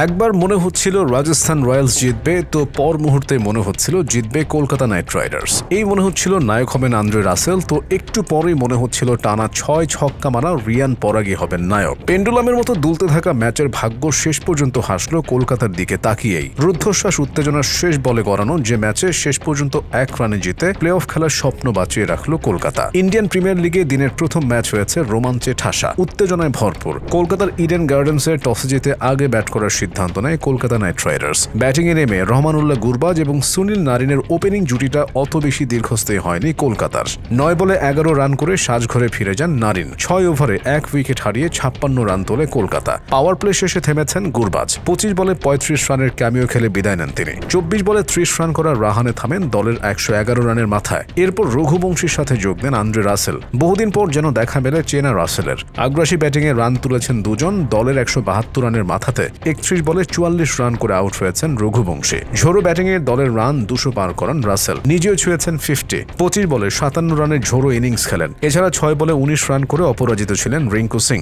একবার মনে হচ্ছিল রাজস্থান রয়্যালস জিতবে, তো পর মুহূর্তে মনে হচ্ছিল জিতবে কলকাতা নাইট রাইডার্স। এই মনে হচ্ছিল নায়ক হবেন আন্দ্রে রাসেল, তো একটু পরেই মনে হচ্ছিল টানা 6 ছক্কা মারা রিয়ান পরাগই হবেন নায়ক। পেন্ডুলামের মতো দুলতে থাকা ম্যাচের ভাগ্য শেষ পর্যন্ত হাসলো কলকাতার দিকে তাকিয়েই। রুদ্ধশ্বাস উত্তেজনার শেষ বলে গড়ানো যে ম্যাচে শেষ পর্যন্ত 1 রানে জিতে প্লে অফ খেলার স্বপ্ন বাঁচিয়ে রাখলো কলকাতা। ইন্ডিয়ান প্রিমিয়ার লিগে দিনের প্রথম ম্যাচ হয়েছে রোমাঞ্চে ঠাসা, উত্তেজনায় ভরপুর। কলকাতার ইডেন গার্ডেন্সে টসে জিতে আগে ব্যাট করার সিদ্ধান্ত নেয় কলকাতা নাইট রাইডার্স। ব্যাটিংয়ে নেমে রহমানুল্লাহ গুরবাজ এবং সুনীল নারিনের ওপেনিং জুটিটা অত বেশি দীর্ঘস্থায়ী হয়নি কলকাতার। 9 বলে 11 রান করে সাজঘরে ফিরে যান নারিন। 6 ওভারে 1 উইকেট হারিয়ে 56 রান তোলে কলকাতা। পাওয়ার প্লে শেষে থেমেছেন গুরবাজ। 25 বলে 35 রানের ক্যামিও খেলে বিদায় নেন তিনি। 24 বলে 30 রান করা রাহানে থামেন দলের 111 রানের মাথায়। এরপর রঘুবংশীর সাথে যোগ দেন আন্দ্রে রাসেল। বহুদিন পর যেন দেখা মেলে চেনা রাসেলের। আগ্রাসী ব্যাটিংয়ে রান তুলেছেন দুজন। দলের 172 রানের মাথাতে 31 বলে 44 রান করে আউট হয়েছেন রঘুবংশী। ঝোড়ো ব্যাটিংয়ে দলের রান 200 পার করান রাসেল, নিজেও ছুঁয়েছেন 50। 25 বলে 57 রানের ঝোড়ো ইনিংস খেলেন। এছাড়া 6 বলে 19 রান করে অপরাজিত ছিলেন রিঙ্কু সিং।